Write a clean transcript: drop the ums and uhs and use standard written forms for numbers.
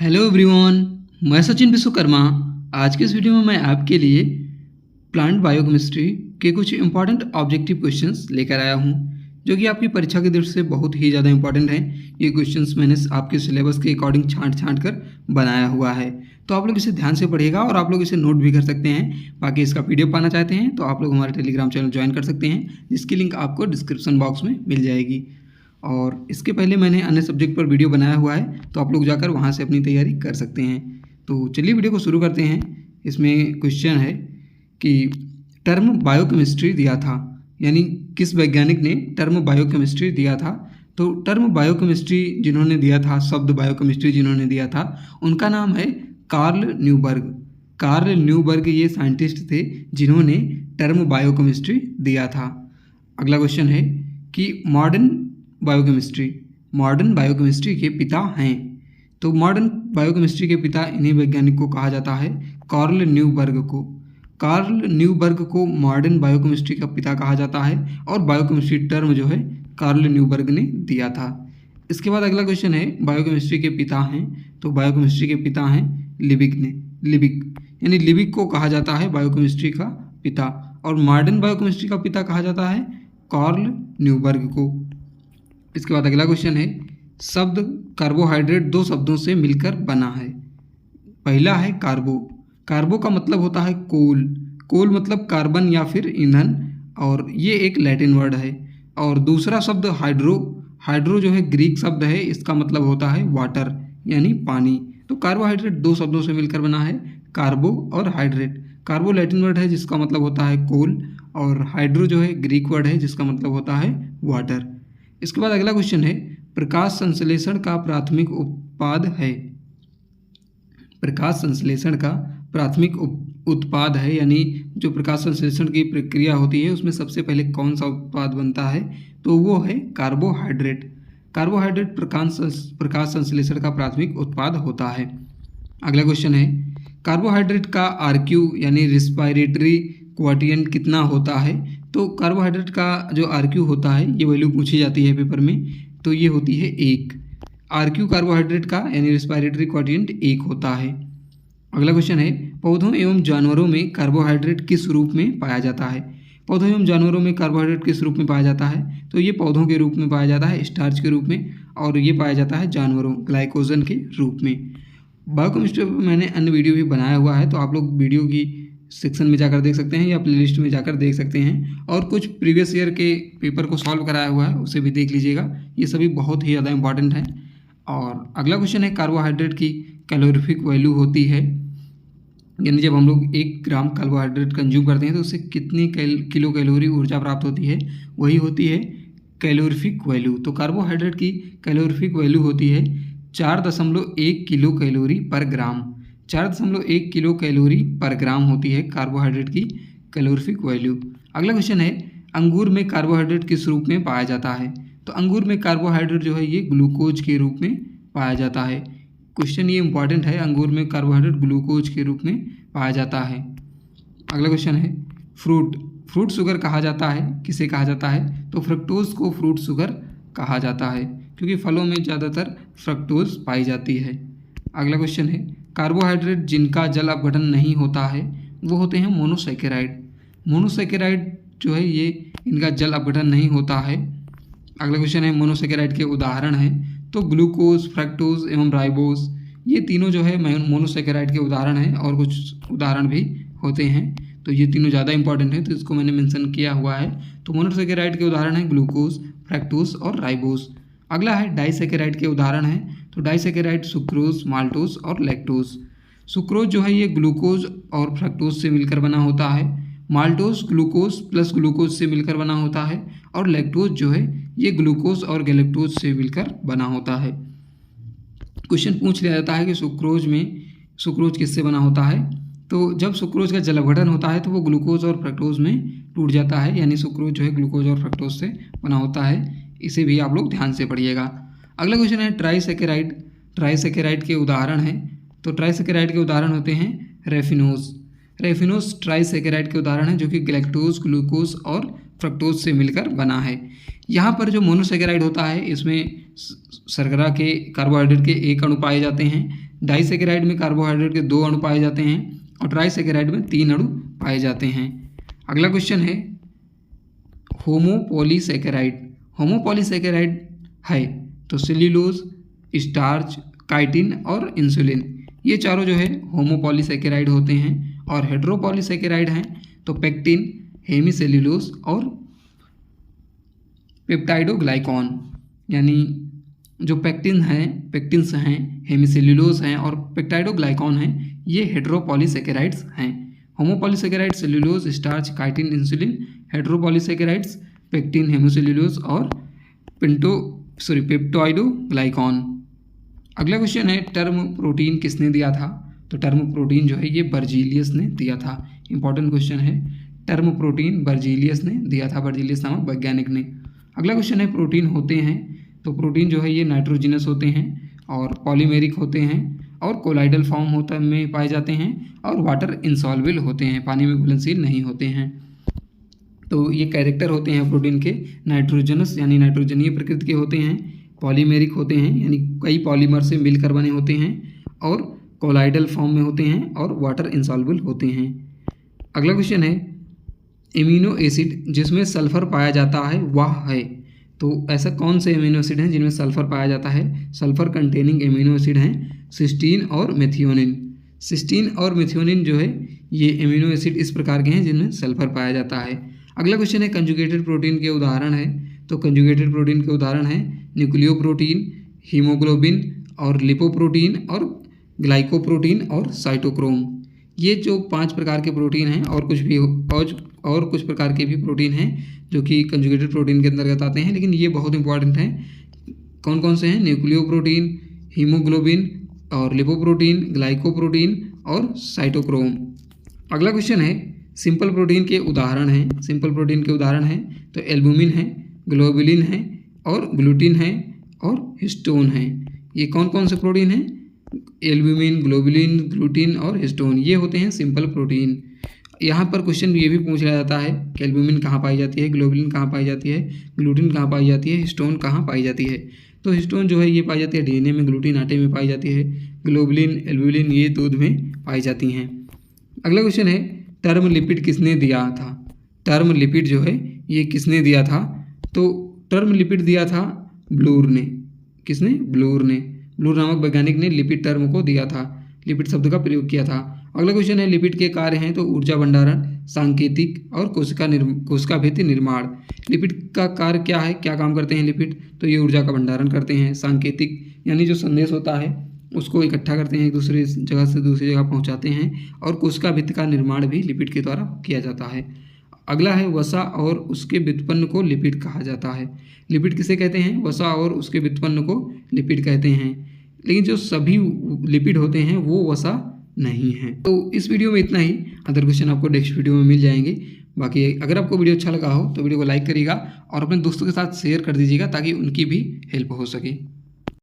Hello everyone, मैं सचिन विश्वकर्मा। आज के इस वीडियो में मैं आपके लिए प्लांट बायोकेमिस्ट्री के कुछ इंपॉर्टेंट ऑब्जेक्टिव क्वेश्चंस लेकर आया हूं, जो कि आपकी परीक्षा की दृष्टि से बहुत ही ज़्यादा इंपॉर्टेंट हैं। ये क्वेश्चंस मैंने आपके सिलेबस के अकॉर्डिंग छांट कर बनाया हुआ है, तो आप लोग इसे ध्यान से पढ़िएगा और आप लोग इसे नोट भी कर सकते हैं। बाकी इसका PDF पाना चाहते हैं तो आप लोग हमारे टेलीग्राम चैनल ज्वाइन कर सकते हैं, जिसकी लिंक आपको डिस्क्रिप्शन बॉक्स में मिल जाएगी। और इसके पहले मैंने अन्य सब्जेक्ट पर वीडियो बनाया हुआ है, तो आप लोग जाकर वहाँ से अपनी तैयारी कर सकते हैं। तो चलिए वीडियो को शुरू करते हैं। इसमें क्वेश्चन है कि टर्म बायोकेमिस्ट्री दिया था, यानी किस वैज्ञानिक ने टर्म बायोकेमिस्ट्री दिया था। तो टर्म बायोकेमिस्ट्री जिन्होंने दिया था, शब्द बायोकेमिस्ट्री जिन्होंने दिया था, उनका नाम है कार्ल न्यूबर्ग। कार्ल न्यूबर्ग ये साइंटिस्ट थे जिन्होंने टर्म बायोकेमिस्ट्री दिया था। अगला क्वेश्चन है कि मॉडर्न बायोकेमिस्ट्री के पिता हैं। तो मॉडर्न बायोकेमिस्ट्री के पिता इन्हीं वैज्ञानिक को कहा जाता है, कार्ल न्यूबर्ग को। कार्ल न्यूबर्ग को मॉडर्न बायोकेमिस्ट्री का पिता कहा जाता है और बायोकेमिस्ट्री टर्म जो है कार्ल न्यूबर्ग ने दिया था। इसके बाद अगला क्वेश्चन है बायोकेमिस्ट्री के पिता हैं। तो बायोकेमिस्ट्री के पिता हैं लिबिक, यानी लिबिक को कहा जाता है बायोकेमिस्ट्री का पिता, और मॉडर्न बायोकेमिस्ट्री का पिता कहा जाता है कार्ल न्यूबर्ग को। इसके बाद अगला क्वेश्चन है शब्द कार्बोहाइड्रेट दो शब्दों से मिलकर बना है। पहला है कार्बो का मतलब होता है कोल मतलब कार्बन या फिर ईंधन, और ये एक लैटिन वर्ड है। और दूसरा शब्द हाइड्रो जो है ग्रीक शब्द है, इसका मतलब होता है वाटर यानी पानी। तो कार्बोहाइड्रेट दो शब्दों से मिलकर बना है, कार्बो और हाइड्रेट। कार्बो लैटिन वर्ड है जिसका मतलब होता है कोल, और हाइड्रो जो है ग्रीक वर्ड है जिसका मतलब होता है वाटर। इसके बाद अगला क्वेश्चन है प्रकाश संश्लेषण का प्राथमिक उत्पाद है। प्रकाश संश्लेषण का प्राथमिक उत्पाद है, यानी जो प्रकाश संश्लेषण की प्रक्रिया होती है उसमें सबसे पहले कौन सा उत्पाद बनता है, तो वो है कार्बोहाइड्रेट। कार्बोहाइड्रेट प्रकाश संश्लेषण का प्राथमिक उत्पाद होता है। अगला क्वेश्चन है कार्बोहाइड्रेट का RQ यानी रिस्पायरेटरी क्वोटिएंट कितना होता है। तो कार्बोहाइड्रेट का जो RQ होता है, ये वैल्यू पूछी जाती है पेपर में, तो ये होती है 1। RQ कार्बोहाइड्रेट का यानी रिस्पायरेटरी क्वोटिएंट 1 होता है। अगला क्वेश्चन है पौधों एवं जानवरों में कार्बोहाइड्रेट किस रूप में पाया जाता है। पौधों एवं जानवरों में कार्बोहाइड्रेट किस रूप में पाया जाता है, तो ये पौधों के रूप में पाया जाता है, स्टार्च के रूप में, और ये पाया जाता है जानवरों ग्लाइकोजन के रूप में। बायोकेमिस्ट्री पर मैंने अन्य वीडियो भी बनाया हुआ है, तो आप लोग वीडियो की सेक्शन में जाकर देख सकते हैं या प्लेलिस्ट में जाकर देख सकते हैं, और कुछ प्रीवियस ईयर के पेपर को सॉल्व कराया हुआ है, उसे भी देख लीजिएगा। ये सभी बहुत ही ज़्यादा इंपॉर्टेंट हैं। और अगला क्वेश्चन है कार्बोहाइड्रेट की कैलोरीफिक वैल्यू होती है, यानी जब हम लोग 1 ग्राम कार्बोहाइड्रेट कंज्यूम करते हैं तो उससे कितनी किलो कैलोरी ऊर्जा प्राप्त होती है, वही होती है कैलोरीफिक वैल्यू। तो कार्बोहाइड्रेट की कैलोरीफिक वैल्यू होती है 4.1 किलो कैलोरी पर ग्राम। 4.1 किलो कैलोरी पर ग्राम होती है कार्बोहाइड्रेट की कैलोरीफिक वैल्यू। अगला क्वेश्चन है अंगूर में कार्बोहाइड्रेट किस रूप में पाया जाता है। तो अंगूर में कार्बोहाइड्रेट जो है ये ग्लूकोज के रूप में पाया जाता है। क्वेश्चन ये इंपॉर्टेंट है, अंगूर में कार्बोहाइड्रेट ग्लूकोज के रूप में पाया जाता है। अगला क्वेश्चन है फ्रूट शुगर कहा जाता है, किसे कहा जाता है। तो फ्रक्टोज को फ्रूट शुगर कहा जाता है, क्योंकि फलों में ज़्यादातर फ्रक्टोज पाई जाती है। अगला क्वेश्चन है कार्बोहाइड्रेट जिनका जल अपघटन नहीं होता है वो होते हैं मोनोसैकेराइड। मोनोसैकेराइड जो है ये इनका जल अपघटन नहीं होता है। अगला क्वेश्चन है मोनोसैकेराइड के उदाहरण हैं। तो ग्लूकोज, फ्रक्टोज एवं राइबोज, ये तीनों जो है मोनोसैकेराइड के उदाहरण हैं, और कुछ उदाहरण भी होते हैं। तो ये तीनों ज़्यादा इंपॉर्टेंट है, तो इसको मैंने मेंशन किया हुआ है। तो मोनोसैकेराइड के उदाहरण हैं ग्लूकोज, फ्रक्टोज और राइबोज। अगला है डाइसैकेराइड के उदाहरण हैं। तो डाइसैकेराइड सुक्रोज, माल्टोज और लैक्टोज। सुक्रोज जो है ये ग्लूकोज और फ्रक्टोज से मिलकर बना होता है। माल्टोज ग्लूकोज प्लस ग्लूकोज से मिलकर बना होता है, और लैक्टोज जो है ये ग्लूकोज और गैलेक्टोज से मिलकर बना होता है। क्वेश्चन पूछ लिया जाता है कि सुक्रोज किससे बना होता है। तो जब सुक्रोज का जल अपघटन होता है तो वो ग्लूकोज और फ्रक्टोज में टूट जाता है, यानी सुक्रोज जो है ग्लूकोज और फ्रक्टोज से बना होता है। इसे भी आप लोग ध्यान से पढ़िएगा। अगला क्वेश्चन है ट्राइसैकेराइड के उदाहरण हैं। तो ट्राइसैकेराइड के उदाहरण होते हैं रेफिनोज ट्राइसैकेराइड के उदाहरण हैं, जो कि गैलेक्टोज, ग्लूकोज और फ्रक्टोज से मिलकर बना है। यहाँ पर जो मोनोसैकेराइड होता है इसमें शर्करा के कार्बोहाइड्रेट के एक अणु पाए जाते हैं, डाइसैकेराइड में कार्बोहाइड्रेट के 2 अणु पाए जाते हैं और ट्राइसैकेराइड में 3 अणु पाए जाते हैं। अगला क्वेश्चन है होमोपॉलीसैकेराइड। होमोपॉलीसैकेराइड है तो सेल्यूलोज, स्टार्च, काइटिन और इंसुलिन, ये चारों जो है होमोपॉलीसैकेराइड होते हैं। और हेटेरोपॉलीसैकेराइड हैं तो पेक्टिन, हेमीसेल्यूलोज और पेप्टाइडोग्लाइकॉन, यानी जो पेक्टिन्स हैं, हेमीसेल्यूलोज हैं और पेप्टाइडोग्लाइकॉन हैं, ये हेटेरोपॉलीसैकेराइड्स हैं। Homopolysaccharide cellulose, starch, chitin, insulin. Heteropolysaccharides pectin, hemicellulose और पेप्टाइडोग्लाइकॉन। अगला क्वेश्चन है टर्म प्रोटीन किसने दिया था? तो टर्म प्रोटीन जो है ये बर्जीलियस ने दिया था। इंपॉर्टेंट क्वेश्चन है, टर्म प्रोटीन बर्जीलियस ने दिया था, बर्जीलियस नामक वैज्ञानिक ने। अगला क्वेश्चन है प्रोटीन होते हैं तो प्रोटीन जो है ये नाइट्रोजिनस होते हैं और पॉलीमेरिक होते हैं और कोलाइडल फॉर्म में पाए जाते हैं और वाटर इंसॉल्युबल होते हैं, पानी में घुलनशील नहीं होते हैं। तो ये कैरेक्टर होते हैं प्रोटीन के, नाइट्रोजनस यानी नाइट्रोजनीय प्रकृति के होते हैं, पॉलीमेरिक होते हैं यानी कई पॉलीमर से मिलकर बने होते हैं और कोलाइडल फॉर्म में होते हैं और वाटर इंसॉल्युबल होते हैं। अगला क्वेश्चन है एमिनो एसिड जिसमें सल्फर पाया जाता है वह है, तो ऐसा कौन से एमिनो एसिड हैं जिनमें सल्फर पाया जाता है? सल्फर कंटेनिंग एमिनो एसिड हैं सिस्टीन और मेथियोनिन। सिस्टीन और मेथियोनिन जो है ये एमिनो एसिड इस प्रकार के हैं जिनमें सल्फर पाया जाता है। अगला क्वेश्चन है कंजुगेटेड प्रोटीन के उदाहरण है, तो कंजुगेटेड प्रोटीन के उदाहरण है न्यूक्लियोप्रोटीन, हीमोग्लोबिन और लिपोप्रोटीन और ग्लाइकोप्रोटीन और साइटोक्रोम। ये जो 5 प्रकार के प्रोटीन हैं और कुछ प्रकार के भी प्रोटीन हैं जो कि कंजुगेटेड प्रोटीन के अंतर्गत आते हैं, लेकिन ये बहुत इंपॉर्टेंट हैं। कौन कौन से हैं? न्यूक्लियोप्रोटीन, हीमोग्लोबिन और लिपोप्रोटीन, ग्लाइकोप्रोटीन और साइटोक्रोम। अगला क्वेश्चन है सिंपल प्रोटीन के उदाहरण हैं। सिंपल प्रोटीन के उदाहरण हैं तो एल्बुमिन है, ग्लोबुलिन है और ग्लूटिन है और हिस्टोन है। ये कौन कौन से प्रोटीन हैं? एल्बुमिन, ग्लोबुलिन, ग्लूटिन और हिस्टोन, ये होते हैं सिंपल प्रोटीन। यहाँ पर क्वेश्चन ये भी पूछ लिया जाता है कि एल्बुमिन कहाँ पाई जाती है, ग्लोबुलिन कहाँ पाई जाती है, ग्लूटिन कहाँ पाई जाती है, हिस्टोन कहाँ पाई जाती है। तो हिस्टोन जो है ये पाई जाती है डीएनए में, ग्लूटिन आटे में पाई जाती है, ग्लोबुलिन, एल्बुलिन ये दूध में पाई जाती हैं। अगला क्वेश्चन है टर्म लिपिड किसने दिया था? टर्म लिपिड जो है ये किसने दिया था? तो टर्म लिपिड दिया था ब्लूर ने। किसने? ब्लूर ने। ब्लूर नामक वैज्ञानिक ने लिपिड टर्म को दिया था, लिपिड शब्द का प्रयोग किया था। अगला क्वेश्चन है लिपिड के कार्य हैं तो ऊर्जा भंडारण, सांकेतिक और कोशिका भित्ति निर्माण। लिपिड का कार्य क्या है, क्या काम करते हैं लिपिड? तो ये ऊर्जा का भंडारण करते हैं। सांकेतिक यानी जो संदेश होता है उसको इकट्ठा करते हैं, एक दूसरे जगह से दूसरी जगह पहुंचाते हैं। और कोशिका भित्ति का निर्माण भी लिपिड के द्वारा किया जाता है। अगला है वसा और उसके व्युत्पन्न को लिपिड कहा जाता है। लिपिड किसे कहते हैं? वसा और उसके व्युत्पन्न को लिपिड कहते हैं, लेकिन जो सभी लिपिड होते हैं वो वसा नहीं है। तो इस वीडियो में इतना ही, अदर क्वेश्चन आपको नेक्स्ट वीडियो में मिल जाएंगे। बाकी अगर आपको वीडियो अच्छा लगा हो तो वीडियो को लाइक करिएगा और अपने दोस्तों के साथ शेयर कर दीजिएगा ताकि उनकी भी हेल्प हो सके।